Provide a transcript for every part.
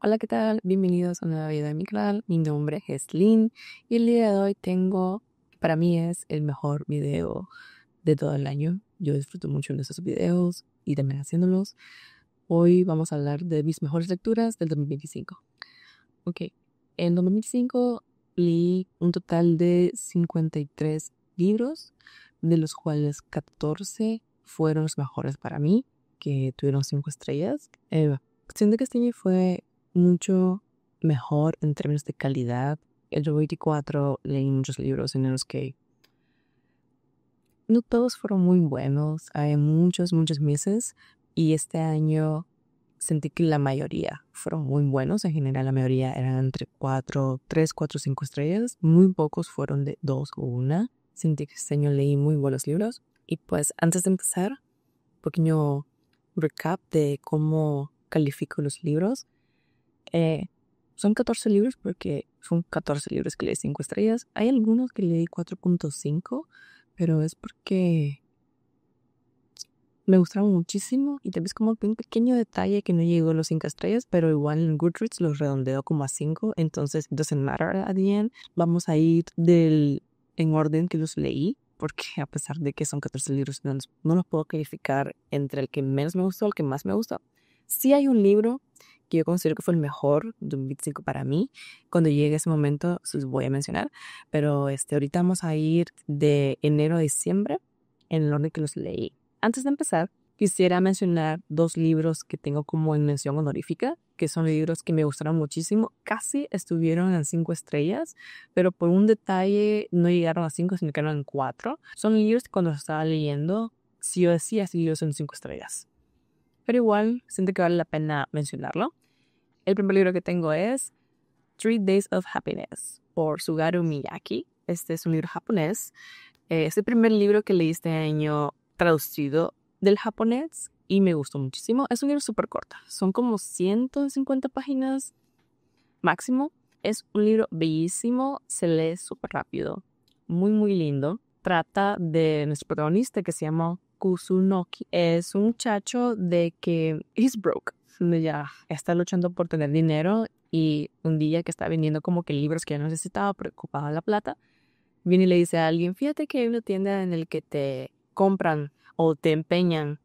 Hola, ¿qué tal? Bienvenidos a una nueva vida de mi canal. Mi nombre es Lynn y el día de hoy para mí es el mejor video de todo el año. Yo disfruto mucho de estos videos y también haciéndolos. Hoy vamos a hablar de mis mejores lecturas del 2025. Ok, en 2025 leí un total de 53 libros, de los cuales 14 fueron los mejores para mí, que tuvieron 5 estrellas. Siento que este año fue mucho mejor en términos de calidad. El 2024 leí muchos libros en los que no todos fueron muy buenos. Hay muchos meses y este año sentí que la mayoría fueron muy buenos. En general, la mayoría eran entre 3, 4, 5 estrellas. Muy pocos fueron de 2 o 1. Sentí que este año leí muy buenos libros. Y pues, antes de empezar, un pequeño recap de cómo califico los libros. Son 14 libros porque son 14 libros que leí 5 estrellas. Hay algunos que leí 4.5, pero es porque me gustaron muchísimo y tal vez como un pequeño detalle que no llegó a los 5 estrellas, pero igual en Goodreads los redondeo como a 5, entonces doesn't matter at the end. Vamos a ir en orden que los leí, porque a pesar de que son 14 libros, no los puedo calificar entre el que menos me gustó al que más me gustó. Sí hay un libro que yo considero que fue el mejor de un 25 para mí. Cuando llegue ese momento, se los voy a mencionar, pero ahorita vamos a ir de enero a diciembre en el orden que los leí. Antes de empezar, quisiera mencionar 2 libros que tengo como en mención honorífica, que son libros que me gustaron muchísimo. Casi estuvieron en 5 estrellas, pero por un detalle no llegaron a 5, sino que eran en 4. Son libros que cuando los estaba leyendo, sí o sí, estos libros son 5 estrellas. Pero igual, siento que vale la pena mencionarlo. El primer libro que tengo es 3 Days of Happiness por Sugaru Miyake. Este es un libro japonés. Es el primer libro que leí este año traducido del japonés y me gustó muchísimo. Es un libro súper corto. Son como 150 páginas máximo. Es un libro bellísimo. Se lee súper rápido. Muy lindo. Trata de nuestro protagonista que se llama Kusunoki. Es un muchacho de que he's broke. Ya está luchando por tener dinero y un día que está vendiendo como que libros que ya no necesitaba, preocupado de la plata, viene y le dice a alguien, fíjate que hay una tienda en la que te compran o te empeñan,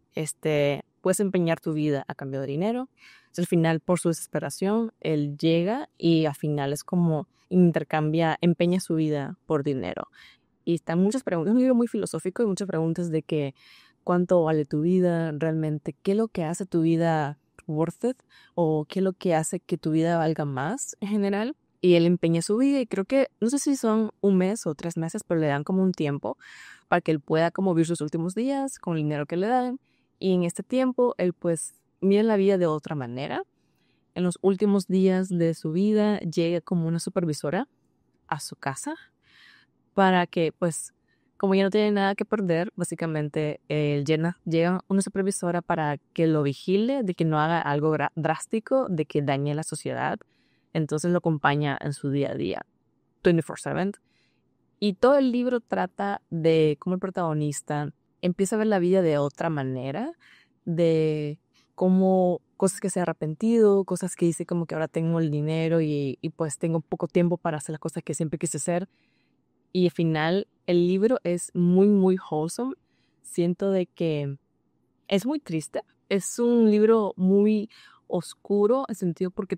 puedes empeñar tu vida a cambio de dinero. Entonces, al final, por su desesperación, él llega y al final es como empeña su vida por dinero. Y están muchas preguntas, es un libro muy filosófico y muchas preguntas de que cuánto vale tu vida realmente, qué es lo que hace tu vida worth it o qué es lo que hace que tu vida valga más en general. Y él empeña su vida y creo que, no sé si son 1 mes o 3 meses, pero le dan como un tiempo para que él pueda como vivir sus últimos días con el dinero que le dan. Y en este tiempo él pues mira la vida de otra manera. En los últimos días de su vida llega como una supervisora a su casa para que pues como ya no tiene nada que perder, básicamente llega una supervisora para que lo vigile, de que no haga algo drástico, de que dañe la sociedad. Entonces lo acompaña en su día a día, 24/7. Y todo el libro trata de cómo el protagonista empieza a ver la vida de otra manera, de cómo cosas que se ha arrepentido, cosas que dice como que ahora tengo el dinero y pues tengo poco tiempo para hacer las cosas que siempre quise hacer. Y al final el libro es muy wholesome. Siento de que es muy triste. Es un libro muy oscuro en sentido porque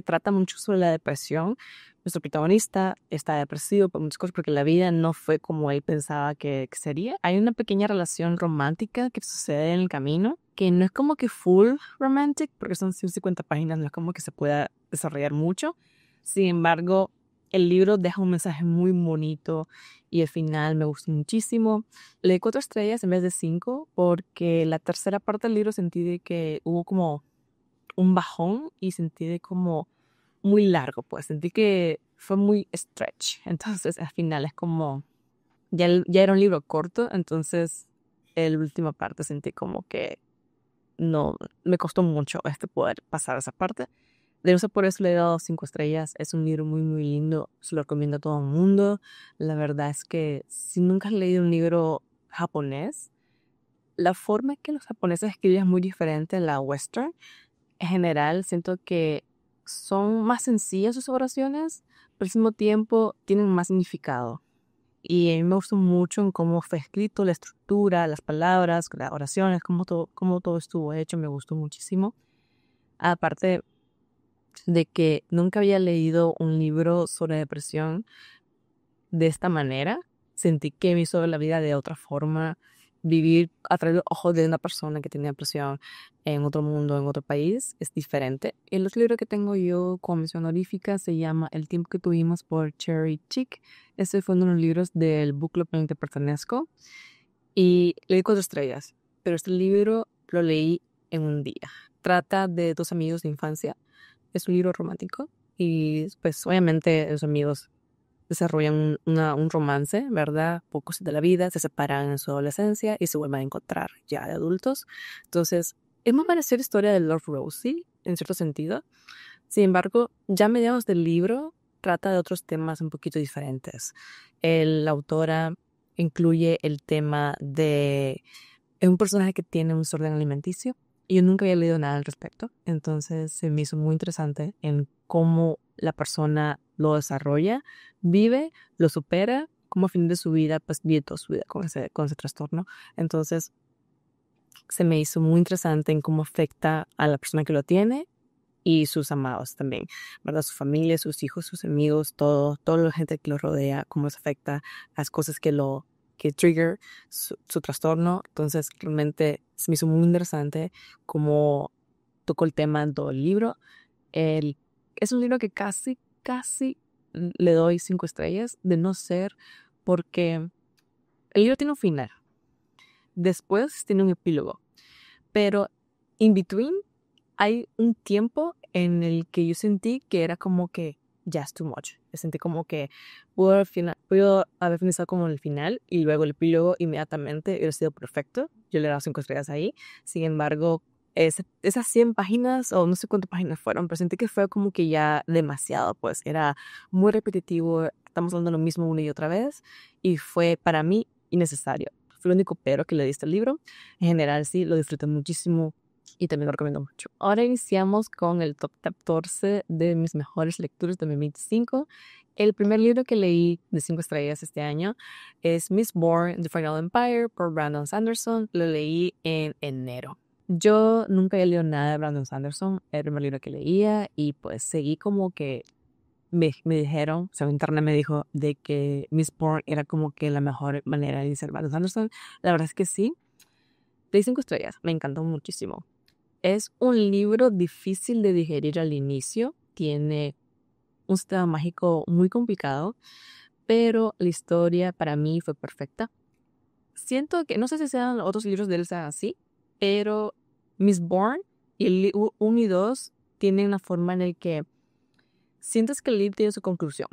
trata mucho sobre la depresión. Nuestro protagonista está depresivo por muchas cosas porque la vida no fue como él pensaba que sería. Hay una pequeña relación romántica que sucede en el camino, que no es como que full romantic, porque son 150 páginas, no es como que se pueda desarrollar mucho. Sin embargo, el libro deja un mensaje muy bonito y al final me gustó muchísimo. Le di 4 estrellas en vez de 5 porque la tercera parte del libro sentí de que hubo como un bajón y sentí de como muy largo, pues sentí que fue muy stretch. Entonces al final es como, ya era un libro corto, entonces la última parte sentí como que no, me costó mucho poder pasar esa parte. De eso por eso le he dado 5 estrellas. Es un libro muy lindo, se lo recomiendo a todo el mundo. La verdad es que si nunca has leído un libro japonés, la forma que los japoneses escriben es muy diferente a la western. en general siento que son más sencillas sus oraciones, pero al mismo tiempo tienen más significado. Y a mí me gustó mucho en cómo fue escrito, la estructura, las palabras, las oraciones, cómo todo estuvo hecho, me gustó muchísimo. Aparte de que nunca había leído un libro sobre depresión de esta manera, sentí que me hizo ver la vida de otra forma, vivir a través de los ojos de una persona que tiene depresión en otro mundo, en otro país, es diferente. El otro libro que tengo yo como mención honorífica se llama El tiempo que tuvimos por Cherry Chick. Ese fue uno de los libros del book club al que pertenezco y le di 4 estrellas, pero este libro lo leí en un día. Trata de 2 amigos de infancia, es un libro romántico y pues obviamente los amigos desarrollan un romance, ¿verdad? Pocos de la vida, se separan en su adolescencia y se vuelven a encontrar ya de adultos. Entonces, es muy parecida a la historia de Love Rosie, en cierto sentido. Sin embargo, ya a mediados del libro trata de otros temas un poquito diferentes. La autora incluye el tema de un personaje que tiene un desorden alimenticio y yo nunca había leído nada al respecto. Entonces se me hizo muy interesante en cómo la persona lo desarrolla, vive, lo supera, cómo a fin de su vida, pues vive toda su vida con ese trastorno. Entonces se me hizo muy interesante en cómo afecta a la persona que lo tiene y sus amados también, ¿verdad? Su familia, sus hijos, sus amigos, toda la gente que lo rodea, cómo les afecta las cosas que trigger su trastorno. Entonces, realmente se me hizo muy interesante cómo tocó el tema en todo el libro. Es un libro que casi le doy 5 estrellas, de no ser porque el libro tiene un final. Después tiene un epílogo, pero in between hay un tiempo en el que yo sentí que era como que just too much. Yo sentí como que pudo haber finalizado como el final y luego el epílogo inmediatamente hubiera sido perfecto. Yo le he dado 5 estrellas ahí. Sin embargo, esas 100 páginas o no sé cuántas páginas fueron, pero sentí que fue como que ya demasiado, pues era muy repetitivo. Estamos hablando lo mismo una y otra vez y fue para mí innecesario. Fue lo único pero que le diste al libro. En general sí, lo disfruté muchísimo y también lo recomiendo mucho. Ahora iniciamos con el top 14 de mis mejores lecturas de 2025. El primer libro que leí de 5 estrellas este año es Mistborn, The Final Empire por Brandon Sanderson. Lo leí en enero. Yo nunca había leído nada de Brandon Sanderson, era el primer libro que leía y pues seguí como que me dijeron, o sea, internet me dijo de que Mistborn era como que la mejor manera de iniciar Brandon Sanderson. La verdad es que sí. Le 5 estrellas, me encantó muchísimo. Es un libro difícil de digerir al inicio, tiene un sistema mágico muy complicado, pero la historia para mí fue perfecta. Siento que, no sé si sean otros libros de él sean así, pero Mistborn y el 1 y 2 tienen una forma en la que sientes que el libro tiene su conclusión,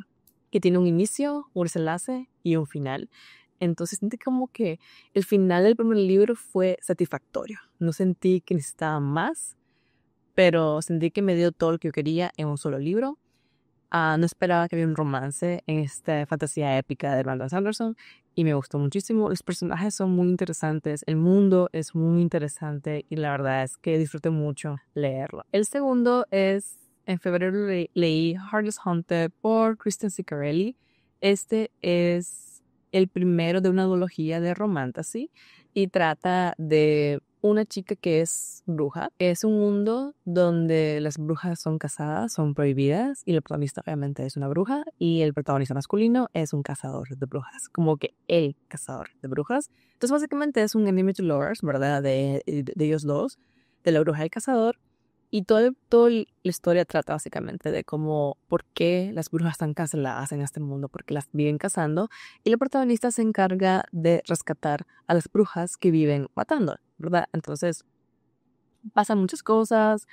que tiene un inicio, un desenlace y un final. Entonces sentí como que el final del primer libro fue satisfactorio. No sentí que necesitaba más, pero sentí que me dio todo lo que yo quería en un solo libro. No esperaba que había un romance en esta fantasía épica de Brandon Sanderson y me gustó muchísimo. Los personajes son muy interesantes, el mundo es muy interesante y la verdad es que disfruté mucho leerlo. El segundo es, en febrero leí Heartless Hunter por Kristen Ciccarelli. Este es el primero de una duología de romantasy y trata de una chica que es bruja. Es un mundo donde las brujas son casadas, son prohibidas y el protagonista obviamente es una bruja y el protagonista masculino es un cazador de brujas, como que el cazador de brujas. Entonces básicamente es un enemy to lovers, ¿verdad? De ellos dos, de la bruja y el cazador. Y toda la historia trata básicamente de cómo, por qué las brujas están canceladas en este mundo, porque las viven cazando. Y la protagonista se encarga de rescatar a las brujas que viven matando, ¿verdad? Entonces, pasan muchas cosas.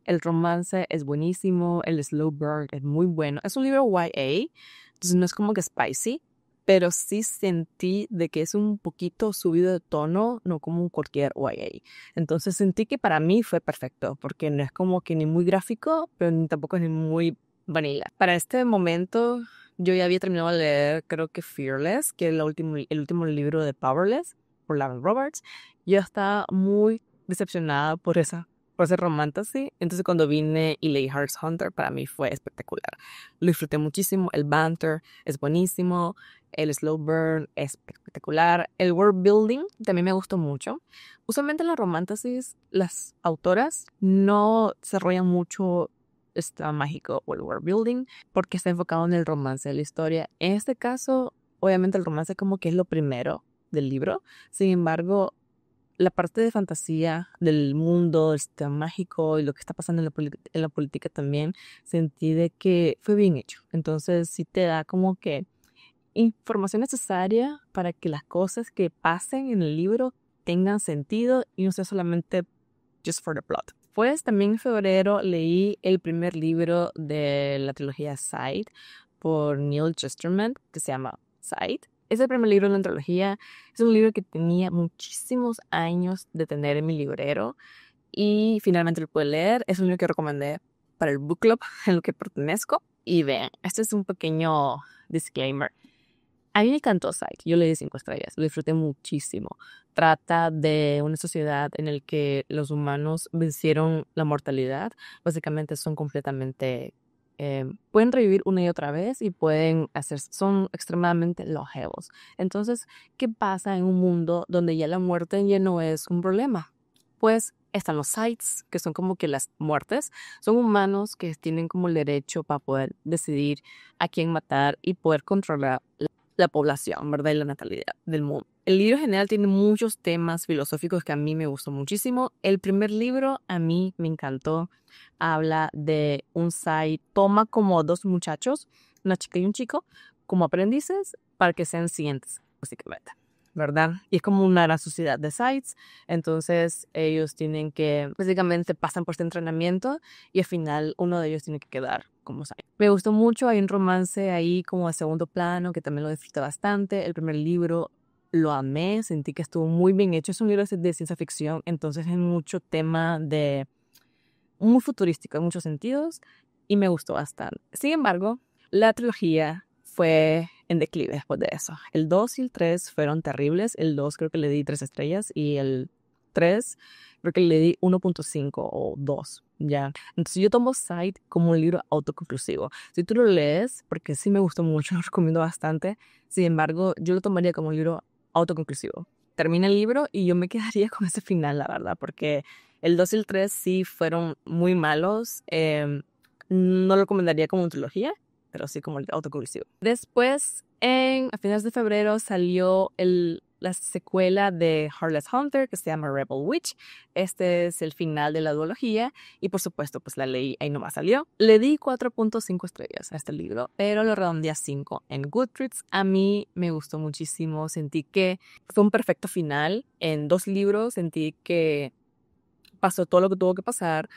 El romance es buenísimo. El slow burn es muy bueno. Es un libro YA, entonces no es como que spicy, pero sí sentí de que es un poquito subido de tono, no como cualquier YA. Entonces sentí que para mí fue perfecto, porque no es como que ni muy gráfico, pero ni tampoco es ni muy vanilla. Para este momento, yo ya había terminado de leer, creo que Fearless, que es el último libro de Powerless, por Lauren Roberts. Yo estaba muy decepcionada por esa por ser romantasy. Entonces cuando vine y leí Hearts Hunter, para mí fue espectacular. Lo disfruté muchísimo, el banter es buenísimo, el slow burn es espectacular, el world building también me gustó mucho. Usualmente en las romantasies, las autoras no desarrollan mucho este mágico o el world building porque está enfocado en el romance de la historia. En este caso, obviamente el romance como que es lo primero del libro. Sin embargo, la parte de fantasía del mundo, este mágico y lo que está pasando en la política también, sentí de que fue bien hecho. Entonces sí te da como que información necesaria para que las cosas que pasen en el libro tengan sentido y no sea solamente just for the plot. Pues también en febrero leí el primer libro de la trilogía Side por Neil Chesterman, que se llama Side. Es el primer libro de la trilogía. Es un libro que tenía muchísimos años de tener en mi librero y finalmente lo pude leer. Es un libro que recomendé para el book club en el que pertenezco. Y vean, este es un pequeño disclaimer. A mí me encantó Sight, yo le di 5 estrellas, lo disfruté muchísimo. Trata de una sociedad en la que los humanos vencieron la mortalidad. Básicamente son completamente, pueden revivir una y otra vez y son extremadamente longevos. Entonces, ¿qué pasa en un mundo donde ya la muerte ya no es un problema? Pues están los Sights, que son como que las muertes. Son humanos que tienen como el derecho para poder decidir a quién matar y poder controlar la población, ¿verdad? Y la natalidad del mundo. El libro en general tiene muchos temas filosóficos que a mí me gustó muchísimo. El primer libro a mí me encantó. Habla de un site, toma como 2 muchachos, una chica y un chico, como aprendices para que sean siguientes, básicamente, ¿verdad? Y es como una gran sociedad de sites. Entonces ellos tienen que, básicamente pasan por este entrenamiento y al final uno de ellos tiene que quedar como site. Me gustó mucho, hay un romance ahí como a segundo plano que también lo disfruté bastante. El primer libro lo amé, sentí que estuvo muy bien hecho. Es un libro de ciencia ficción, entonces es mucho tema de muy futurístico en muchos sentidos y me gustó bastante. Sin embargo, la trilogía fue en declive después de eso. El 2 y el 3 fueron terribles. El 2 creo que le di 3 estrellas y el 3 creo que le di 1.5 o 2, ya. Entonces yo tomo Sight como un libro autoconclusivo. Si tú lo lees, porque sí me gustó mucho, lo recomiendo bastante. Sin embargo, yo lo tomaría como un libro autoconclusivo. Termina el libro y yo me quedaría con ese final, la verdad, porque el 2 y el 3 sí fueron muy malos. No lo recomendaría como una trilogía, pero sí como el autoconclusivo. Después, a finales de febrero, salió la secuela de Heartless Hunter, que se llama Rebel Witch. Este es el final de la duología y por supuesto pues la leí, ahí nomás salió. Le di 4.5 estrellas a este libro, pero lo redondeé a 5 en Goodreads. A mí me gustó muchísimo, sentí que fue un perfecto final. En 2 libros sentí que pasó todo lo que tuvo que pasar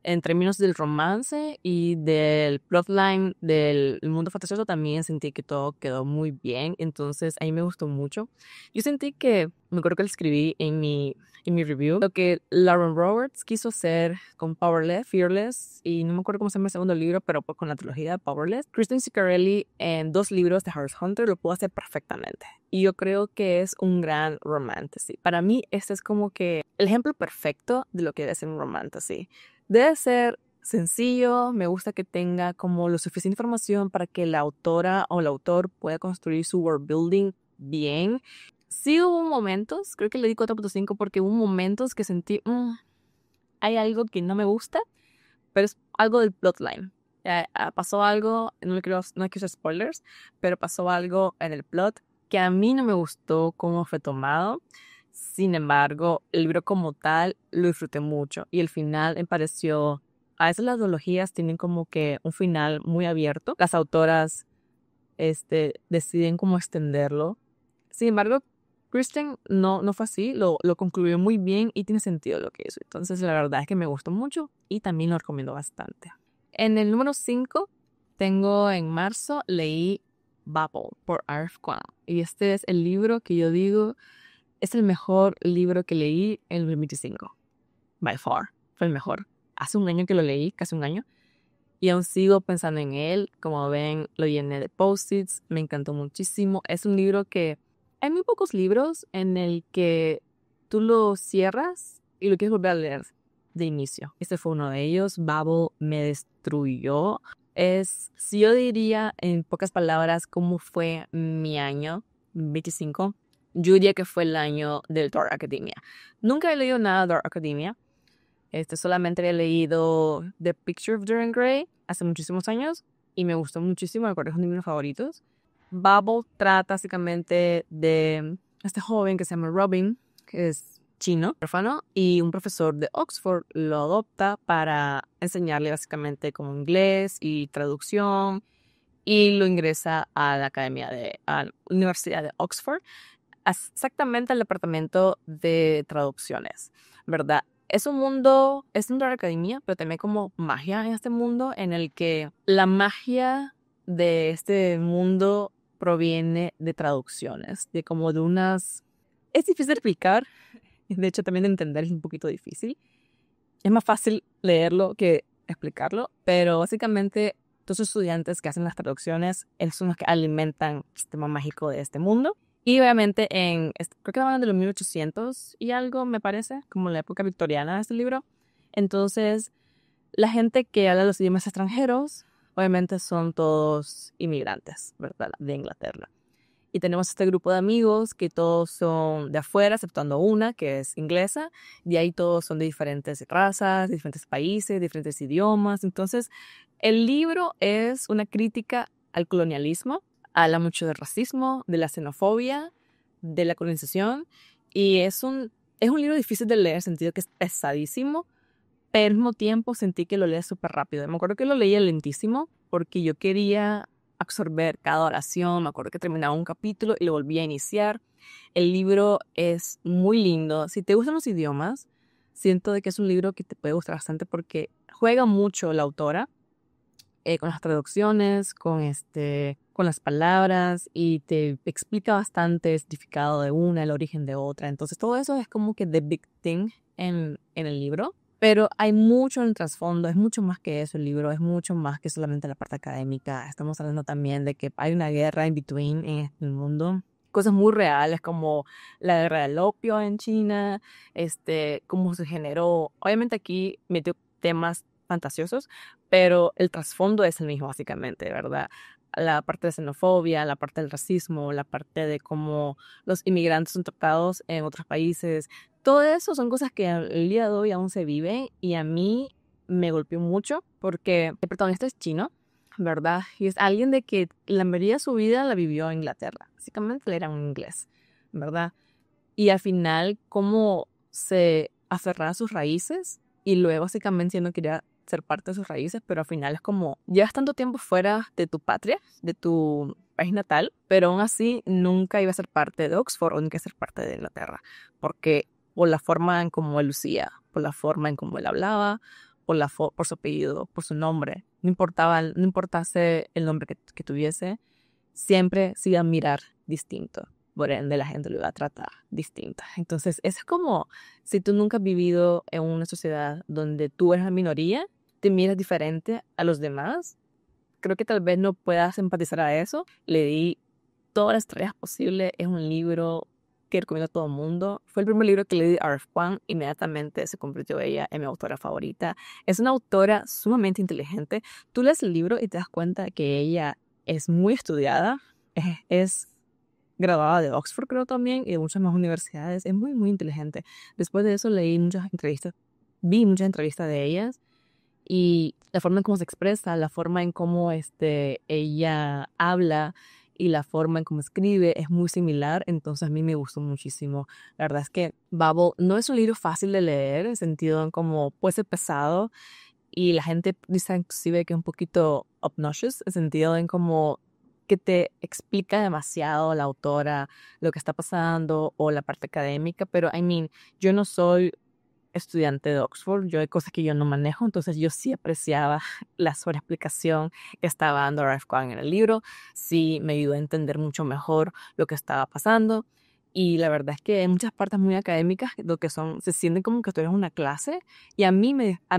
en términos del romance y del plotline del mundo fantasioso. También sentí que todo quedó muy bien, entonces a mí me gustó mucho. Yo sentí que, me acuerdo que lo escribí en mi review, lo que Lauren Roberts quiso hacer con Powerless, Fearless, y no me acuerdo cómo se llama el segundo libro, pero pues con la trilogía de Powerless, Kristen Ciccarelli en 2 libros de Hearts Hunter lo pudo hacer perfectamente. Y yo creo que es un gran romantasy. Para mí, este es como que el ejemplo perfecto de lo que debe ser un romantasy. Debe ser sencillo, me gusta que tenga como lo suficiente información para que la autora o el autor pueda construir su world building bien. Sí hubo momentos, creo que le di 4.5 porque hubo momentos que sentí, hay algo que no me gusta, pero es algo del plotline. Pasó algo, no quiero hacer spoilers, pero pasó algo en el plot que a mí no me gustó cómo fue tomado. Sin embargo, el libro como tal lo disfruté mucho y el final me pareció, a veces las duologías tienen como que un final muy abierto. Las autoras deciden cómo extenderlo. Sin embargo, Kristen no fue así, lo concluyó muy bien y tiene sentido lo que hizo. Entonces la verdad es que me gustó mucho y también lo recomiendo bastante. En el número 5, en marzo, leí Babel por R.F. Kuang. Y este es el libro que yo digo es el mejor libro que leí en el 2025. By far. Fue el mejor. Hace un año que lo leí, casi un año. Y aún sigo pensando en él. Como ven, lo llené de post-its. Me encantó muchísimo. Es un libro que... Hay muy pocos libros en el que tú lo cierras y lo quieres volver a leer. de inicio. Este fue uno de ellos. Babbel me destruyó. Si yo diría en pocas palabras cómo fue mi año 25, yo diría que fue el año del Dark Academia. Nunca he leído nada de Dark Academia. Solamente había leído The Picture of Dorian Gray hace muchísimos años y me gustó muchísimo, me acuerdo, es uno de mis favoritos. Babbel trata básicamente de este joven que se llama Robin, que es chino, orfano, y un profesor de Oxford lo adopta para enseñarle básicamente como inglés y traducción, y lo ingresa a a la Universidad de Oxford, exactamente al departamento de traducciones, ¿verdad? Es un mundo, es una academia, pero también como magia en este mundo, en el que la magia de este mundo proviene de traducciones, de como de unas... Es difícil de explicar, de hecho también de entender es un poquito difícil. Es más fácil leerlo que explicarlo, pero básicamente todos los estudiantes que hacen las traducciones son los que alimentan el sistema mágico de este mundo. Y obviamente creo que hablan de los 1800 y algo, me parece, como la época victoriana de este libro. Entonces, la gente que habla los idiomas extranjeros, obviamente son todos inmigrantes, ¿verdad? De Inglaterra. Y tenemos este grupo de amigos que todos son de afuera, exceptuando una que es inglesa. De ahí todos son de diferentes razas, de diferentes países, diferentes idiomas. Entonces, el libro es una crítica al colonialismo. Habla mucho del racismo, de la xenofobia, de la colonización. Y es un libro difícil de leer, en el sentido que es pesadísimo, pero al mismo tiempo sentí que lo leí súper rápido. Me acuerdo que lo leía lentísimo porque yo quería absorber cada oración. Me acuerdo que terminaba un capítulo y lo volvía a iniciar. El libro es muy lindo. Si te gustan los idiomas, siento de que es un libro que te puede gustar bastante porque juega mucho la autora con las traducciones, con las palabras, y te explica bastante el significado de una, el origen de otra. Entonces todo eso es como que the big thing en el libro. Pero hay mucho en el trasfondo, es mucho más que eso el libro, es mucho más que solamente la parte académica. Estamos hablando también de que hay una guerra in between en el mundo. Cosas muy reales como la guerra del opio en China, cómo se generó. Obviamente aquí metió temas fantasiosos, pero el trasfondo es el mismo básicamente, ¿verdad? La parte de xenofobia, la parte del racismo, la parte de cómo los inmigrantes son tratados en otros países. Todo eso son cosas que el día de hoy aún se viven y a mí me golpeó mucho porque el protagonista es chino, ¿verdad? Y es alguien de que la mayoría de su vida la vivió en Inglaterra. Básicamente él era un inglés, ¿verdad? Y al final cómo se aferraba a sus raíces y luego básicamente siendo que quería ser parte de sus raíces, pero al final es como, llevas tanto tiempo fuera de tu patria, de tu país natal, pero aún así nunca iba a ser parte de Oxford o nunca iba a ser parte de Inglaterra, porque por la forma en cómo él lucía, por la forma en cómo él hablaba, por su apellido, por su nombre, no importase el nombre que tuviese, siempre se iba a mirar distinto. Por ende, la gente lo iba a tratar distinta. Entonces, es como si tú nunca has vivido en una sociedad donde tú eres la minoría, te miras diferente a los demás. Creo que tal vez no puedas empatizar a eso. Le di todas las estrellas posibles. Es un libro que recomiendo a todo el mundo. Fue el primer libro que leí de R.F. Kuang. Inmediatamente se convirtió ella en mi autora favorita. Es una autora sumamente inteligente. Tú lees el libro y te das cuenta que ella es muy estudiada. Es graduada de Oxford, creo también, y de muchas más universidades. Es muy, muy inteligente. Después de eso vi muchas entrevistas de ellas y la forma en cómo se expresa, la forma en cómo ella habla y la forma en cómo escribe es muy similar. Entonces a mí me gustó muchísimo. La verdad es que Babbel no es un libro fácil de leer, en sentido en como puede ser pesado, y la gente dice inclusive que es un poquito obnoxious, en sentido en como que te explica demasiado la autora lo que está pasando o la parte académica, pero yo no soy estudiante de Oxford, yo hay cosas que yo no manejo, entonces yo sí apreciaba la sobreexplicación que estaba dando Ralph Kwang en el libro, sí me ayudó a entender mucho mejor lo que estaba pasando. Y la verdad es que hay muchas partes muy académicas lo que se sienten como que tú eres una clase, y a mí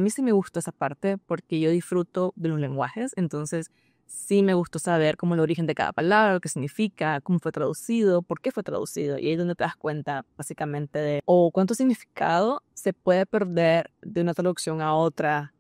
sí me gustó esa parte porque yo disfruto de los lenguajes. Entonces sí me gustó saber cómo el origen de cada palabra, lo que significa, cómo fue traducido, por qué fue traducido. Y ahí es donde te das cuenta básicamente de cuánto significado se puede perder de una traducción a otra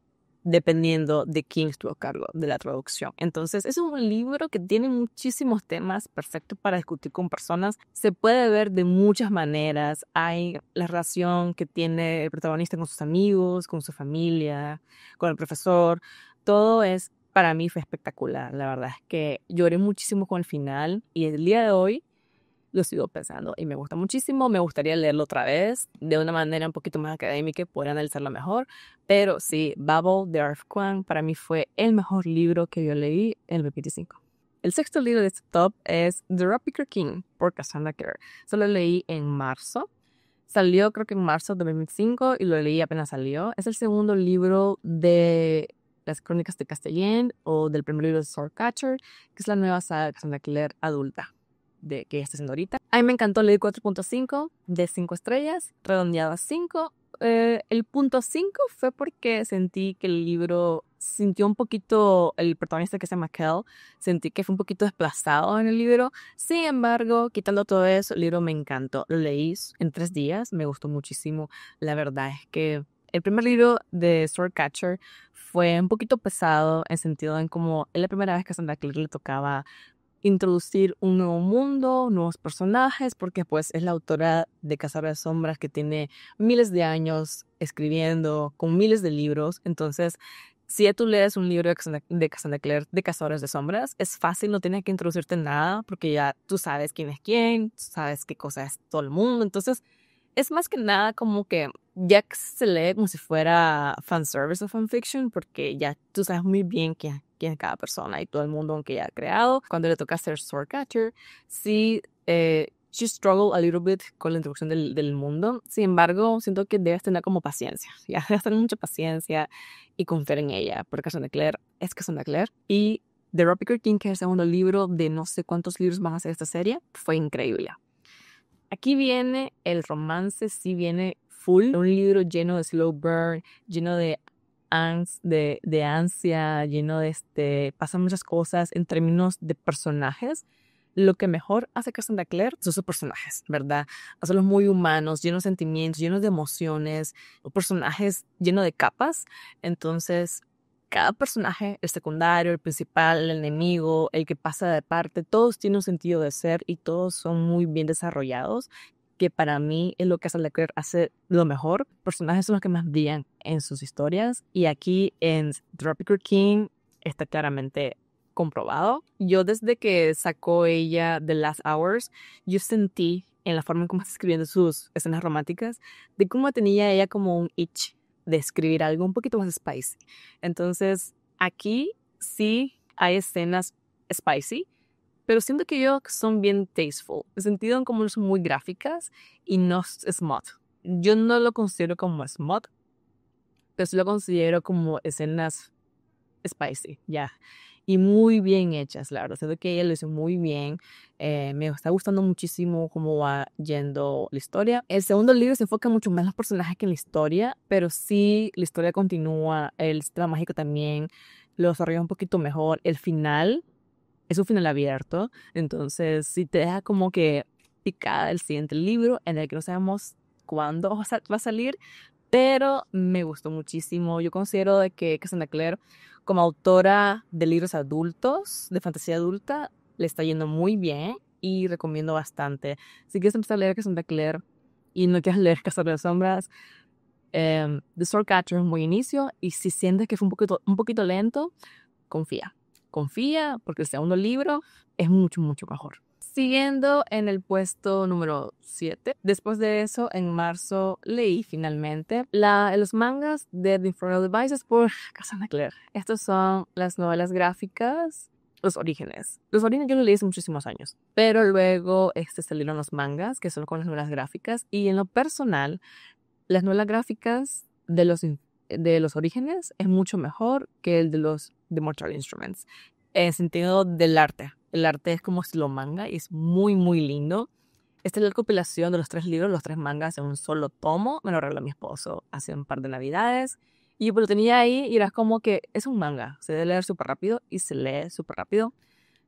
dependiendo de quién estuvo a cargo de la traducción. Entonces, es un libro que tiene muchísimos temas perfectos para discutir con personas. Se puede ver de muchas maneras. Hay la relación que tiene el protagonista con sus amigos, con su familia, con el profesor. Todo para mí fue espectacular. La verdad es que lloré muchísimo con el final y el día de hoy lo sigo pensando y me gusta muchísimo. Me gustaría leerlo otra vez de una manera un poquito más académica y poder analizarlo mejor. Pero sí, Babel de R.F. Kuang para mí fue el mejor libro que yo leí en el 2025. El sexto libro de este top es The Rapicker King por Cassandra Clare. Solo lo leí en marzo. Salió creo que en marzo de 2025 y lo leí apenas salió. Es el segundo libro de las Crónicas de Castellén o del primer libro de Swordcatcher, que es la nueva saga de Cassandra Clare adulta de que está haciendo ahorita. A mí me encantó, leer 4.5 de 5 estrellas, redondeado a 5. El punto 5 fue porque sentí que el libro sintió un poquito, el protagonista que se llama Kel, sentí que fue un poquito desplazado en el libro. Sin embargo, quitando todo eso, el libro me encantó. Lo leí en 3 días, me gustó muchísimo. La verdad es que el primer libro de Swordcatcher fue un poquito pesado en sentido en como es la primera vez que a Sandra Clare le tocaba introducir un nuevo mundo, nuevos personajes, porque pues es la autora de Cazadora de Sombras que tiene miles de años escribiendo, con miles de libros. Entonces, si ya tú lees un libro de Cassandra Clare de Cazadores de Sombras, es fácil, no tienes que introducirte en nada, porque ya tú sabes quién es quién, sabes qué cosa es todo el mundo. Entonces, es más que nada como que ya se lee como si fuera fanservice o fanfiction, porque ya tú sabes muy bien quién es cada persona y todo el mundo aunque ya ha creado. Cuando le toca hacer Swordcatcher, sí, she struggled a little bit con la introducción del mundo. Sin embargo, siento que debes tener como paciencia. Ya debes tener mucha paciencia y confiar en ella, porque Cassandra Clare es Cassandra Clare. Y The Rapicker King, que es el segundo libro de no sé cuántos libros van a hacer esta serie, fue increíble. Aquí viene el romance, sí viene full. Un libro lleno de slow burn, lleno de ansia, lleno de pasan muchas cosas en términos de personajes. Lo que mejor hace Cassandra Clare son sus personajes, ¿verdad? Hacerlos muy humanos, llenos de sentimientos, llenos de emociones, personajes llenos de capas. Entonces, cada personaje, el secundario, el principal, el enemigo, el que pasa de parte, todos tienen un sentido de ser y todos son muy bien desarrollados, que para mí es lo que Cassandra Clare hace lo mejor. Los personajes son los que más brillan en sus historias y aquí en The Rapicker King está claramente comprobado. Yo desde que sacó ella The Last Hours, yo sentí en la forma en cómo está escribiendo sus escenas románticas, de cómo tenía ella como un itch de escribir algo un poquito más spicy. Entonces, aquí sí hay escenas spicy, pero siento que yo son bien tasteful, en sentido en como son muy gráficas y no smut. Yo no lo considero como smut, pero sí lo considero como escenas spicy, ya. Y muy bien hechas, la verdad. Siento que ella lo hizo muy bien. Me está gustando muchísimo cómo va yendo la historia. El segundo libro se enfoca mucho más en los personajes que en la historia, pero sí, la historia continúa. El sistema mágico también lo desarrolla un poquito mejor. El final es un final abierto, entonces sí te deja como que picada el siguiente libro en el que no sabemos cuándo va a salir, pero me gustó muchísimo. Yo considero de que Cassandra Clare, como autora de libros adultos, de fantasía adulta, le está yendo muy bien y recomiendo bastante. Si quieres empezar a leer Cassandra Clare y no quieres leer Cazadora de Sombras, The Swordcatcher es un buen inicio, y si sientes que fue un poquito lento, confía. Confía porque el segundo libro es mucho, mucho mejor. Siguiendo en el puesto número 7. Después de eso, en marzo leí finalmente los mangas de The Infernal Devices por Cassandra Clare. Estos son las novelas gráficas, los orígenes. Los orígenes yo los leí hace muchísimos años, pero luego salieron los mangas, que son con las novelas gráficas, y en lo personal, las novelas gráficas de los orígenes es mucho mejor que el de Mortal Instruments. En el sentido del arte. El arte es como estilo manga y es muy, muy lindo. Esta es la recopilación de los 3 libros, los 3 mangas en un solo tomo. Me lo regaló mi esposo hace un par de navidades. Y pues lo tenía ahí y era como que es un manga, se debe leer súper rápido y se lee súper rápido.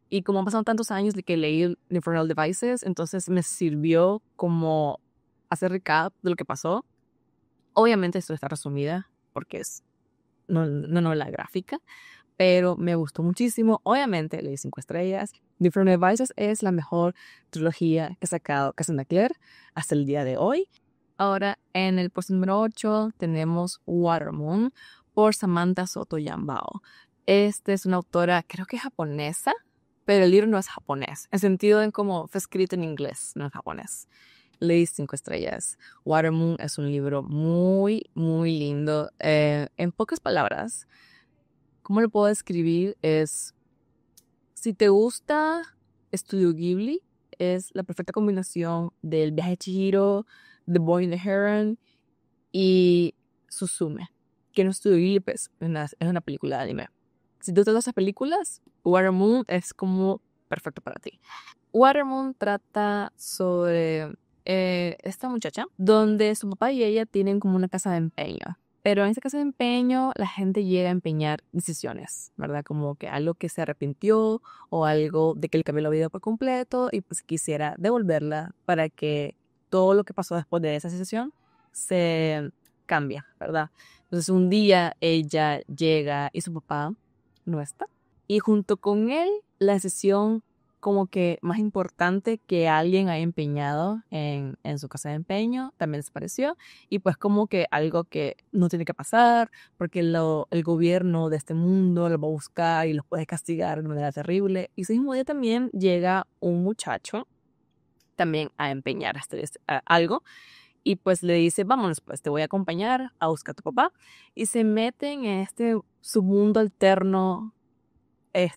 Y como han pasado tantos años de que leí el Infernal Devices, entonces me sirvió como hacer recap de lo que pasó. Obviamente esto está resumida porque es no novela gráfica, pero me gustó muchísimo. Obviamente le di 5 estrellas. The Infernal Devices es la mejor trilogía que ha sacado Cassandra Clare hasta el día de hoy. Ahora, en el puesto número 8 tenemos Watermoon por Samantha Soto Yambao. Esta es una autora, creo que japonesa, pero el libro no es japonés, en sentido en cómo fue escrito en inglés, no es japonés. Leí 5 estrellas. Watermoon es un libro muy, muy lindo. En pocas palabras, ¿cómo lo puedo describir? Si te gusta Estudio Ghibli, es la perfecta combinación del Viaje de Chihiro, The Boy and the Heron y Suzume, que no es Estudio Ghibli, pues, es una película de anime. Si tú te das esas películas, Watermoon es como perfecto para ti. Watermoon trata sobre esta muchacha, donde su papá y ella tienen como una casa de empeño. Pero en esa casa de empeño la gente llega a empeñar decisiones, ¿verdad? Como que algo que se arrepintió o algo de que le cambió la vida por completo y pues quisiera devolverla para que todo lo que pasó después de esa decisión se cambie, ¿verdad? Entonces un día ella llega y su papá no está. Y junto con él, la decisión como que más importante que alguien haya empeñado en su casa de empeño también desapareció. Y pues como que algo que no tiene que pasar, porque el gobierno de este mundo lo va a buscar y los puede castigar de manera terrible. Y ese mismo día también llega un muchacho también a empeñar algo. Y pues le dice, vámonos, pues te voy a acompañar a buscar a tu papá. Y se meten en este submundo alterno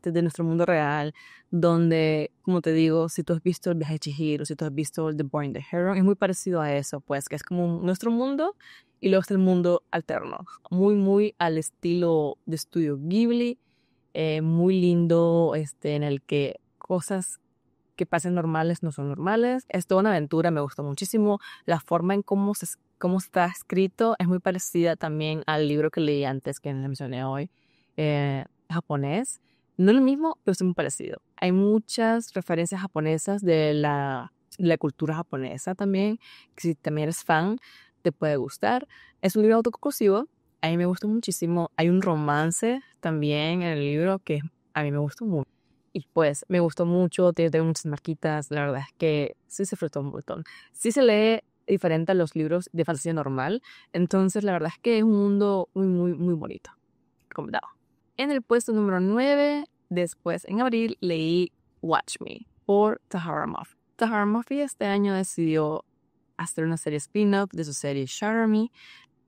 de nuestro mundo real, donde, como te digo, si tú has visto el Viaje de Chihiro, si tú has visto The Boy and the Heron, es muy parecido a eso, pues, que es como nuestro mundo y luego está el mundo alterno, muy, muy al estilo de Estudio Ghibli, muy lindo, en el que cosas que pasen normales no son normales. Es toda una aventura, me gustó muchísimo. La forma en cómo está escrito es muy parecida también al libro que leí antes, que le mencioné hoy, japonés. No es lo mismo, pero es muy parecido. Hay muchas referencias japonesas de la cultura japonesa también, que si también eres fan, te puede gustar. Es un libro autoconclusivo, a mí me gustó muchísimo. Hay un romance también en el libro que a mí me gustó mucho. Y pues me gustó mucho, tiene muchas marquitas, la verdad es que sí se frustró un montón. Sí se lee diferente a los libros de fantasía normal, entonces la verdad es que es un mundo muy, muy, muy bonito. Recomendado. En el puesto número 9, después en abril, leí Watch Me por Tahara Moffi. Tahara Moffi este año decidió hacer una serie spin-off de su serie Shatter Me,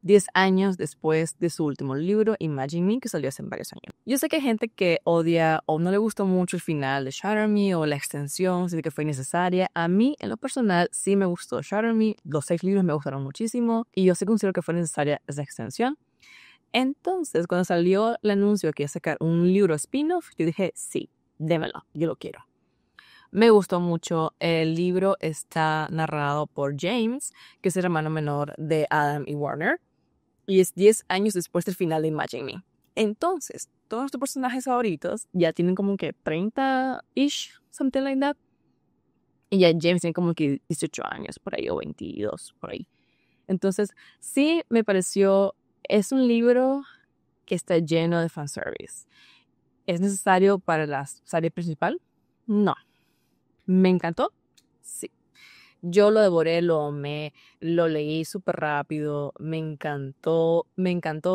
10 años después de su último libro, Imagine Me, que salió hace varios años. Yo sé que hay gente que odia o no le gustó mucho el final de Shatter Me o la extensión, siente que fue innecesaria. A mí, en lo personal, sí me gustó Shatter Me. Los 6 libros me gustaron muchísimo y yo sí considero que fue necesaria esa extensión. Entonces, cuando salió el anuncio de que iba a sacar un libro spin-off, yo dije, sí, démelo, yo lo quiero. Me gustó mucho. El libro está narrado por James, que es el hermano menor de Adam y Warner. Y es 10 años después del final de Imagine Me. Entonces, todos nuestros personajes favoritos ya tienen como que 30-ish, something like that. Y ya James tiene como que 18 años por ahí, o 22 por ahí. Entonces, sí me pareció, es un libro que está lleno de fanservice. ¿Es necesario para la serie principal? No. ¿Me encantó? Sí. Yo lo devoré, lo amé, lo leí súper rápido, me encantó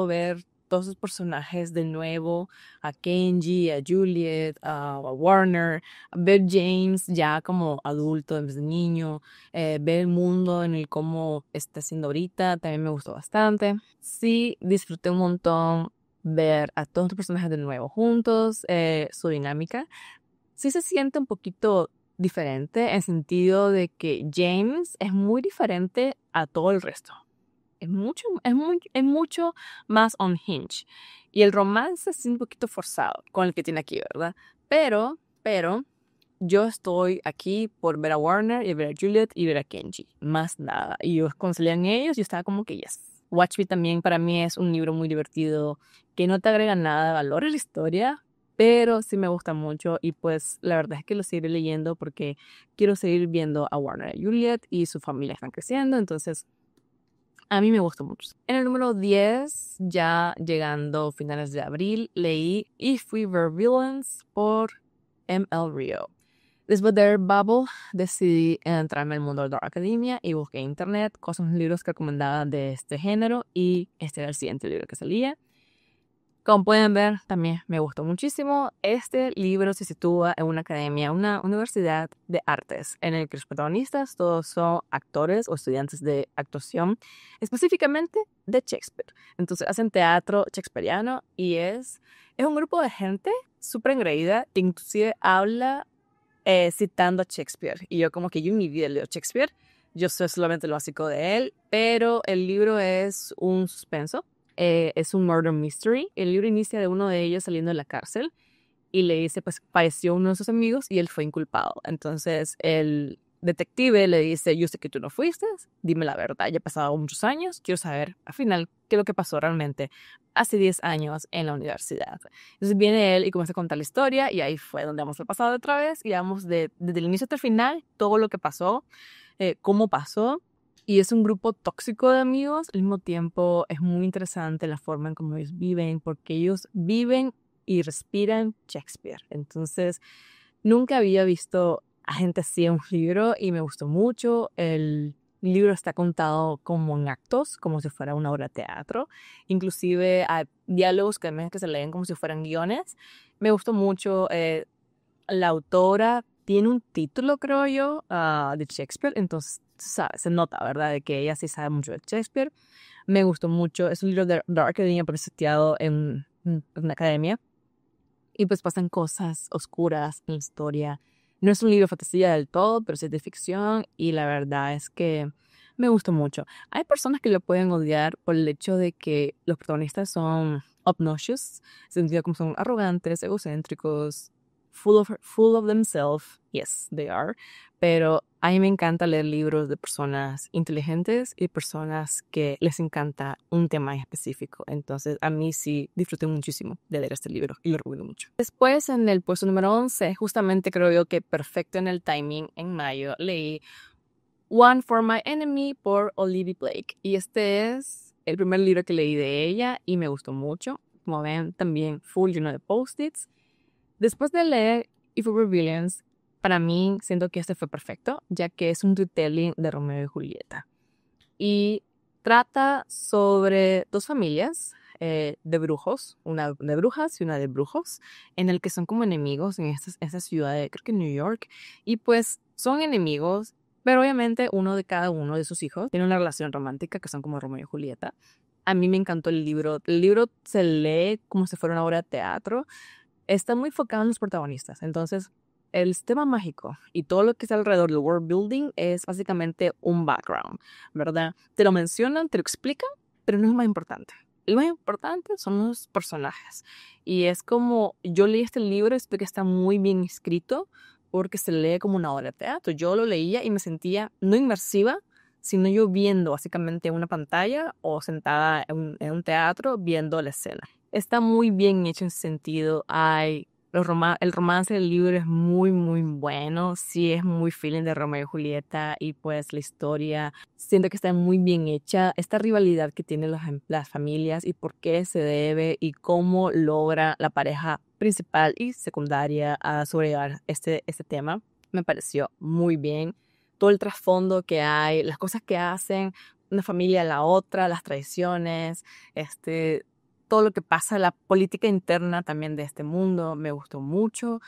ver todos esos personajes de nuevo, a Kenji, a Juliet, a Warner, ver James ya como adulto, desde niño, ver el mundo en el cómo está siendo ahorita, también me gustó bastante. Sí, disfruté un montón ver a todos los personajes de nuevo juntos, su dinámica. Sí se siente un poquito diferente en sentido de que James es muy diferente a todo el resto. Es mucho más unhinged. Y el romance es un poquito forzado con el que tiene aquí, ¿verdad? Pero, yo estoy aquí por ver a Warner y ver a Juliet y ver a Kenji. Más nada. Y yo, cuando salían ellos, yo estaba como que yes. Watch Me también para mí es un libro muy divertido que no te agrega nada de valor a la historia, pero sí me gusta mucho y pues la verdad es que lo seguiré leyendo porque quiero seguir viendo a Warner y Juliet y su familia están creciendo, entonces a mí me gustó mucho. En el número 10, ya llegando finales de abril, leí If We Were Villains por M.L. Rio. Después de leer Bubble, decidí entrarme al mundo de Dark Academia y busqué en internet cosas, libros que recomendaban de este género y este era el siguiente libro que salía. Como pueden ver, también me gustó muchísimo. Este libro se sitúa en una academia, una universidad de artes, en el que los protagonistas todos son actores o estudiantes de actuación, específicamente de Shakespeare. Entonces hacen teatro shakespeariano y es un grupo de gente súper engreída, que inclusive habla citando a Shakespeare. Y yo como que yo en mi vida leo Shakespeare, yo sé solamente lo básico de él, pero el libro es un suspenso. Es un murder mystery. El libro inicia de uno de ellos saliendo de la cárcel y le dice, pues falleció uno de sus amigos y él fue inculpado. Entonces el detective le dice, yo sé que tú no fuiste, dime la verdad, ya han pasado muchos años, quiero saber al final qué es lo que pasó realmente hace 10 años en la universidad. Entonces viene él y comienza a contar la historia y ahí fue donde vamos al pasado otra vez y vamos desde el inicio hasta el final, todo lo que pasó, cómo pasó. Y es un grupo tóxico de amigos, al mismo tiempo es muy interesante la forma en cómo ellos viven, porque ellos viven y respiran Shakespeare. Entonces, nunca había visto a gente así en un libro y me gustó mucho. El libro está contado como en actos, como si fuera una obra de teatro. Inclusive hay diálogos que se leen como si fueran guiones. Me gustó mucho. La autora tiene un título, creo yo, de Shakespeare, entonces, ¿sabes? Se nota, ¿verdad? De que ella sí sabe mucho de Shakespeare. Me gustó mucho. Es un libro de Dark Academia, pero seteado en una academia. Y pues pasan cosas oscuras en la historia. No es un libro de fantasía del todo, pero sí es de ficción. Y la verdad es que me gustó mucho. Hay personas que lo pueden odiar por el hecho de que los protagonistas son obnoxious, sentido como son arrogantes, egocéntricos, full of themselves. Yes, they are. Pero a mí me encanta leer libros de personas inteligentes y personas que les encanta un tema en específico. Entonces, a mí sí disfruté muchísimo de leer este libro y lo recomiendo mucho. Después, en el puesto número 11, justamente creo yo que perfecto en el timing, en mayo, leí One for My Enemy por Olivia Blake. Y este es el primer libro que leí de ella y me gustó mucho. Como ven, también full lleno de post-its. Después de leer If We Were Villains, para mí siento que este fue perfecto, ya que es un retelling de Romeo y Julieta. Y trata sobre dos familias de brujos, una de brujas y una de brujos, en el que son como enemigos en esta ciudad de, creo que New York. Y pues son enemigos, pero obviamente uno de cada uno de sus hijos tiene una relación romántica que son como Romeo y Julieta. A mí me encantó el libro. El libro se lee como si fuera una obra de teatro. Está muy enfocado en los protagonistas. Entonces, el sistema mágico y todo lo que está alrededor del world building es básicamente un background, ¿verdad? Te lo mencionan, te lo explican, pero no es lo más importante. Lo más importante son los personajes. Y es como, yo leí este libro, esto que está muy bien escrito, porque se lee como una obra de teatro. Yo lo leía y me sentía no inmersiva, sino yo viendo básicamente una pantalla o sentada en un teatro viendo la escena. Está muy bien hecho en ese sentido. El romance del libro es muy, muy bueno. Sí, es muy feeling de Romeo y Julieta. Y pues la historia, siento que está muy bien hecha. Esta rivalidad que tienen las familias y por qué se debe y cómo logra la pareja principal y secundaria a sobrellevar este tema, me pareció muy bien. Todo el trasfondo que hay, las cosas que hacen una familia a la otra, las traiciones, todo lo que pasa, la política interna también de este mundo, me gustó mucho.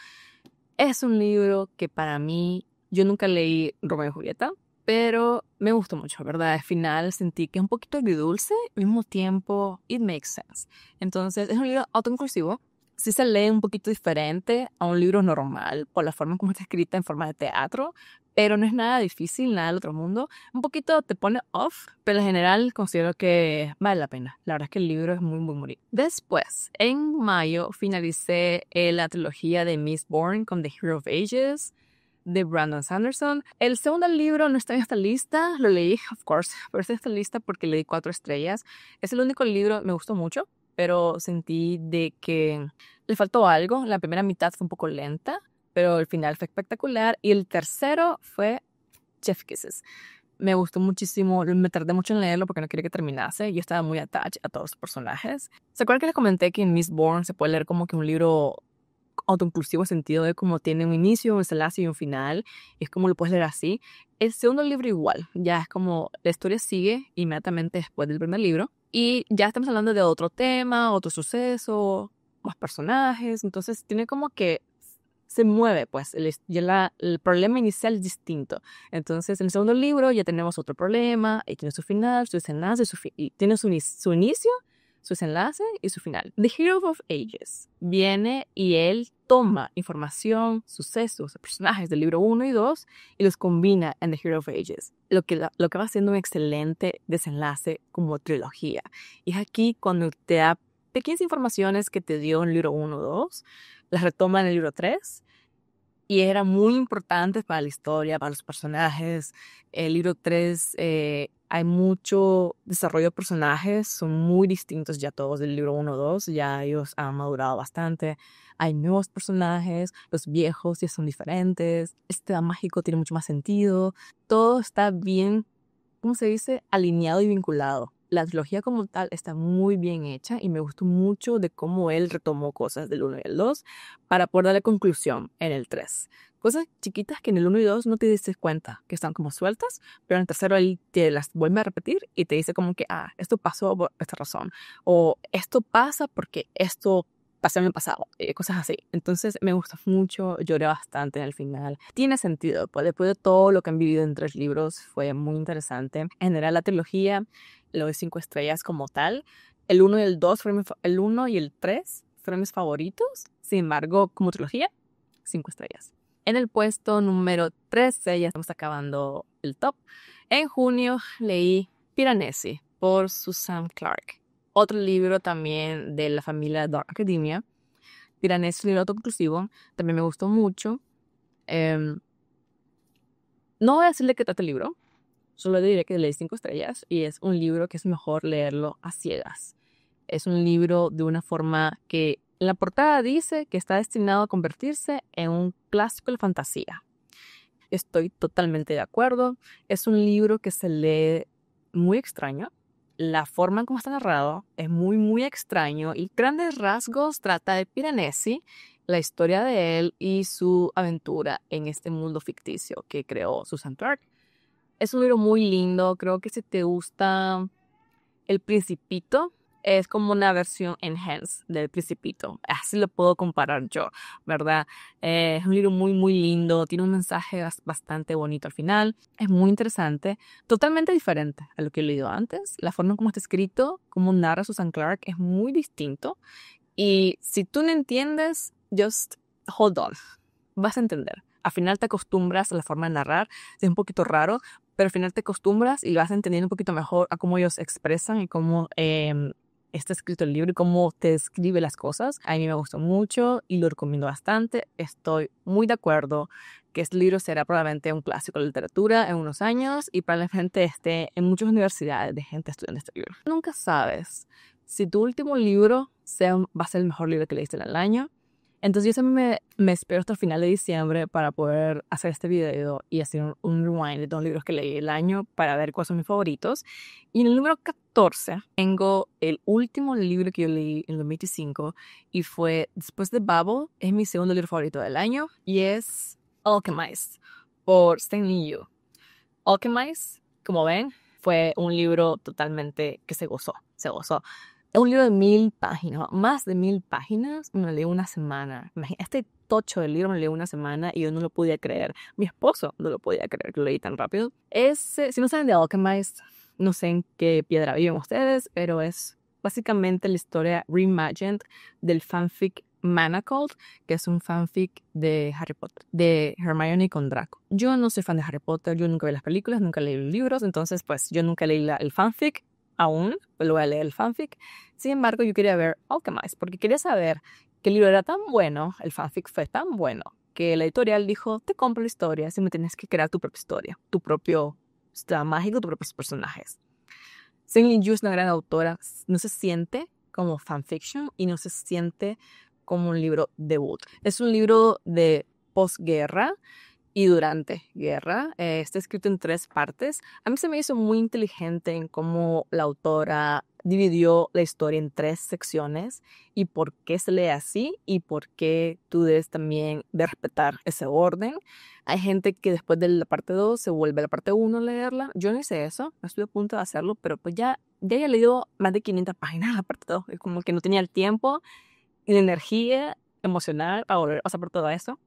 Es un libro que para mí, yo nunca leí Romeo y Julieta, pero me gustó mucho, ¿verdad? Al final sentí que es un poquito agridulce, al mismo tiempo, it makes sense. Entonces, es un libro autoinclusivo. Sí se lee un poquito diferente a un libro normal, por la forma como está escrita en forma de teatro, pero no es nada difícil, nada del otro mundo. Un poquito te pone off, pero en general considero que vale la pena. La verdad es que el libro es muy, muy bonito. Después, en mayo, finalicé la trilogía de Mistborn con The Hero of Ages. de Brandon Sanderson. El segundo libro no está en esta lista, lo leí, of course, pero está en esta lista porque le di 4 estrellas. Es el único libro, me gustó mucho, pero sentí de que le faltó algo. La primera mitad fue un poco lenta, pero el final fue espectacular. Y el tercero fue Chef Kisses. Me gustó muchísimo, me tardé mucho en leerlo porque no quería que terminase. Yo estaba muy attached a todos los personajes. ¿Se acuerdan que les comenté que en Miss Bourne se puede leer como que un libro autoinclusivo en sentido de como tiene un inicio, un desenlace y un final? Y es como lo puedes leer así. El segundo libro igual, ya es como la historia sigue inmediatamente después del primer libro. Y ya estamos hablando de otro tema, otro suceso, más personajes. Entonces tiene como que se mueve, pues el problema inicial es distinto. Entonces, en el segundo libro ya tenemos otro problema, y tiene su final, su desenlace, y tiene su inicio, su desenlace y su final. The Hero of Ages viene y él toma información, sucesos, personajes del libro 1 y 2 y los combina en The Hero of Ages, lo que va haciendo un excelente desenlace como trilogía. Y es aquí cuando te da pequeñas informaciones que te dio en el libro 1 o 2, las retoma en el libro 3 y era muy importante para la historia, para los personajes. El libro 3 hay mucho desarrollo de personajes, son muy distintos ya todos del libro 1 o 2, ya ellos han madurado bastante. Hay nuevos personajes, los viejos ya son diferentes, este mágico tiene mucho más sentido, todo está bien, ¿cómo se dice? Alineado y vinculado. La trilogía como tal está muy bien hecha y me gustó mucho de cómo él retomó cosas del 1 y el 2 para poder darle conclusión en el 3. Cosas chiquitas que en el 1 y 2 no te dices cuenta, que están como sueltas, pero en el tercero él te las vuelve a repetir y te dice como que, esto pasó por esta razón, o esto pasa porque esto pasó en el pasado, cosas así. Entonces me gustó mucho, lloré bastante en el final. Tiene sentido, pues después de todo lo que han vivido en 3 libros, fue muy interesante. En general la trilogía le doy 5 estrellas como tal. El 1 y el 2 el 1 y el 3 fueron mis favoritos. Sin embargo, como trilogía, 5 estrellas. En el puesto número 13, ya estamos acabando el top. En junio leí Piranesi por Susan Clarke. Otro libro también de la familia Dark Academia. Piranesi es un libro autoconclusivo. También me gustó mucho. No voy a decirle qué trata el libro. Solo diré que leí 5 estrellas y es un libro que es mejor leerlo a ciegas. Es un libro de una forma que en la portada dice que está destinado a convertirse en un clásico de fantasía. Estoy totalmente de acuerdo. Es un libro que se lee muy extraño. La forma en cómo está narrado es muy, muy extraño y grandes rasgos trata de Piranesi, la historia de él y su aventura en este mundo ficticio que creó Susan Clarke. Es un libro muy lindo, creo que si te gusta El Principito, es como una versión enhanced del Principito, así lo puedo comparar yo, ¿verdad? Es un libro muy, muy lindo, tiene un mensaje bastante bonito al final, es muy interesante, totalmente diferente a lo que he leído antes. La forma en cómo está escrito, cómo narra Susan Clarke es muy distinto y si tú no entiendes, just hold on, vas a entender. Al final te acostumbras a la forma de narrar, es un poquito raro, pero al final te acostumbras y vas entendiendo un poquito mejor a cómo ellos expresan y cómo está escrito el libro y cómo te describe las cosas. A mí me gustó mucho y lo recomiendo bastante. Estoy muy de acuerdo que este libro será probablemente un clásico de literatura en unos años y probablemente esté en muchas universidades de gente estudiando este libro. Nunca sabes si tu último libro va a ser el mejor libro que leíste en el año. Entonces yo siempre me espero hasta el final de diciembre para poder hacer este video y hacer un rewind de todos los libros que leí el año para ver cuáles son mis favoritos. Y en el número 14 tengo el último libro que yo leí en el 2025 y fue después de Babel, es mi segundo libro favorito del año y es Alchemist por Stanley Yu. Alchemist, como ven, fue un libro totalmente que se gozó. Es un libro de 1000 páginas, más de 1000 páginas, me lo leí una semana. Este tocho del libro me lo leí una semana y yo no lo podía creer. Mi esposo no lo podía creer que lo leí tan rápido. Si no saben de Alchemist, no sé en qué piedra viven ustedes, pero es básicamente la historia reimagined del fanfic Manacled, que es un fanfic de Harry Potter, de Hermione con Draco. Yo no soy fan de Harry Potter, yo nunca vi las películas, nunca leí los libros, entonces pues yo nunca leí el fanfic. Aún, pues lo voy a leer el fanfic. Sin embargo, yo quería ver Alchemist porque quería saber que el libro era tan bueno, el fanfic fue tan bueno, que la editorial dijo, te compro la historia, simplemente tienes que crear tu propia historia, tu propio sistema mágico, tus propios personajes. Céline Yu es una gran autora, no se siente como fanfiction y no se siente como un libro debut. Es un libro de posguerra y durante guerra. Está escrito en 3 partes. A mí se me hizo muy inteligente en cómo la autora dividió la historia en 3 secciones y por qué se lee así y por qué tú debes también de respetar ese orden. Hay gente que después de la parte 2 se vuelve a la parte 1 a leerla. Yo no hice eso, estuve a punto de hacerlo, pero pues ya he leído más de 500 páginas la parte 2. Es como que no tenía el tiempo y la energía emocional para volver a pasar por todo eso.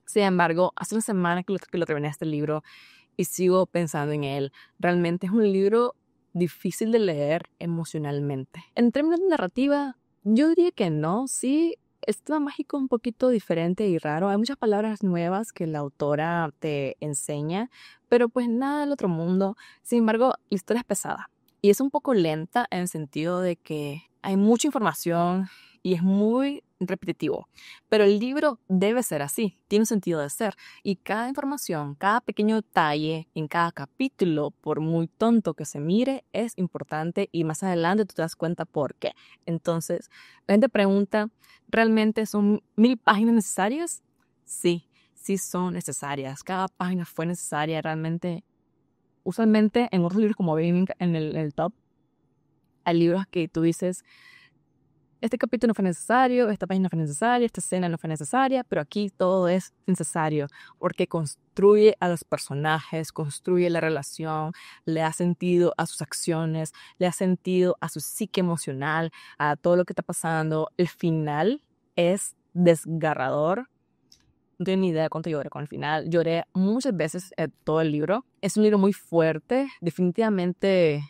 Sin embargo, hace una semana que lo terminé este libro y sigo pensando en él. Realmente es un libro difícil de leer emocionalmente. En términos de narrativa, yo diría que no. Sí, es tema mágico un poquito diferente y raro. Hay muchas palabras nuevas que la autora te enseña, pero pues nada del otro mundo. Sin embargo, la historia es pesada y es un poco lenta en el sentido de que hay mucha información y es muy repetitivo. Pero el libro debe ser así, tiene un sentido de ser. Y cada información, cada pequeño detalle en cada capítulo, por muy tonto que se mire, es importante y más adelante tú te das cuenta por qué. Entonces, la gente pregunta, ¿realmente son 1000 páginas necesarias? Sí, sí son necesarias. Cada página fue necesaria realmente. Usualmente en otros libros como ven en el top, hay libros que tú dices, este capítulo no fue necesario, esta página no fue necesaria, esta escena no fue necesaria, pero aquí todo es necesario porque construye a los personajes, construye la relación, le da sentido a sus acciones, le da sentido a su psique emocional, a todo lo que está pasando. El final es desgarrador. No tengo ni idea de cuánto lloré con el final. Lloré muchas veces en todo el libro. Es un libro muy fuerte, definitivamente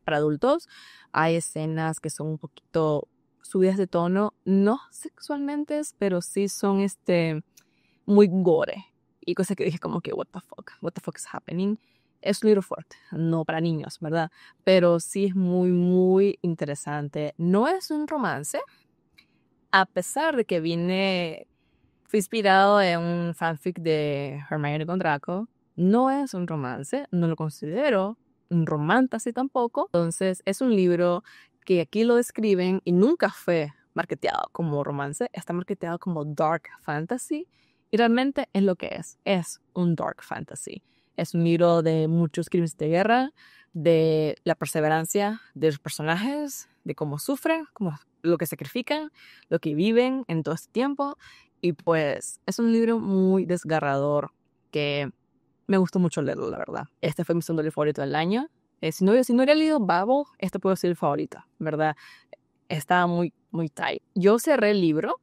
para adultos. Hay escenas que son un poquito subidas de tono, no sexualmente, pero sí son muy gore. Y cosas que dije como que, what the fuck is happening? Es un libro fuerte, no para niños, ¿verdad? Pero sí es muy, muy interesante. No es un romance, a pesar de que fue inspirado en un fanfic de Hermione con Draco. No es un romance, no lo considero un romance tampoco. Entonces es un libro que aquí lo describen y nunca fue marketeado como romance, está marketeado como dark fantasy y realmente es lo que es un dark fantasy. Es un libro de muchos crímenes de guerra, de la perseverancia de los personajes, de cómo sufren, lo que sacrifican, lo que viven en todo este tiempo. Y pues es un libro muy desgarrador que me gustó mucho leerlo, la verdad. Este fue mi segundo libro favorito del año. Si no hubiera leído Babel, este puede ser el favorito, ¿verdad? Estaba muy, muy tight. Yo cerré el libro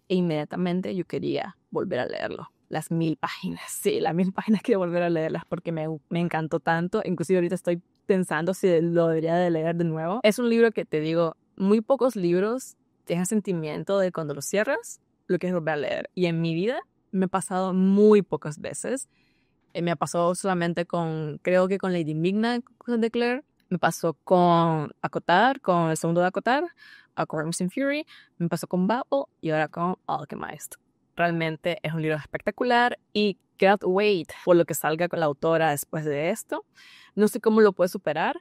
e inmediatamente yo quería volver a leerlo. Las 1000 páginas, sí, las 1000 páginas quiero volver a leerlas porque me encantó tanto. Inclusive ahorita estoy pensando si lo debería de leer de nuevo. Es un libro que te digo, muy pocos libros tienen sentimiento de cuando lo cierras, lo quieres volver a leer. Y en mi vida me ha pasado muy pocas veces. Me ha pasado solamente creo que con Lady Midnight de Claire. Me pasó con Acotar, con el segundo de Acotar, con Crimson Fury. Me pasó con Babel y ahora con Alchemist. Realmente es un libro espectacular y can't wait por lo que salga con la autora después de esto. No sé cómo lo puede superar,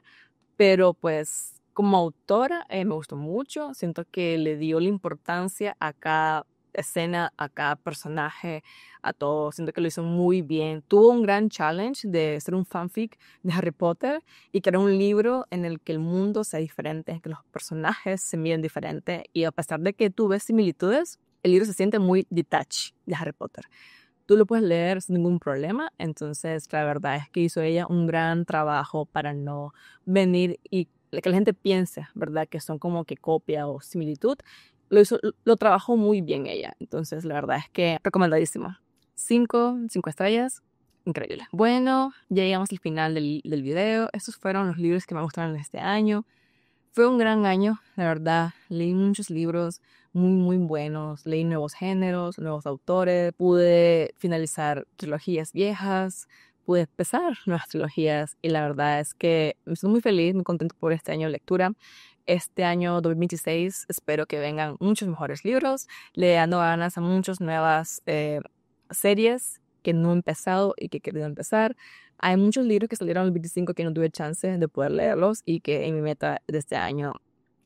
pero pues como autora me gustó mucho. Siento que le dio la importancia a cada escena, a cada personaje, a todo. Siento que lo hizo muy bien. Tuvo un gran challenge de ser un fanfic de Harry Potter y que era un libro en el que el mundo sea diferente, que los personajes se miren diferente y a pesar de que tú ves similitudes, el libro se siente muy detached de Harry Potter. Tú lo puedes leer sin ningún problema, entonces la verdad es que hizo ella un gran trabajo para no venir y que la gente piense, ¿verdad? Que son como que copia o similitud. Lo trabajó muy bien ella, entonces la verdad es que recomendadísimo. 5 estrellas, increíble. Bueno, ya llegamos al final del video. Estos fueron los libros que me gustaron este año. Fue un gran año, la verdad. Leí muchos libros muy, muy buenos. Leí nuevos géneros, nuevos autores. Pude finalizar trilogías viejas. Pude empezar nuevas trilogías. Y la verdad es que me estoy muy feliz, muy contento por este año de lectura. este año 2026 espero que vengan muchos mejores libros, le dando ganas a muchas nuevas series que no he empezado y que he querido empezar. Hay muchos libros que salieron en el 25 que no tuve chance de poder leerlos y que en mi meta de este año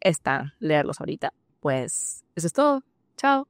está leerlos ahorita. Pues eso es todo. Chao.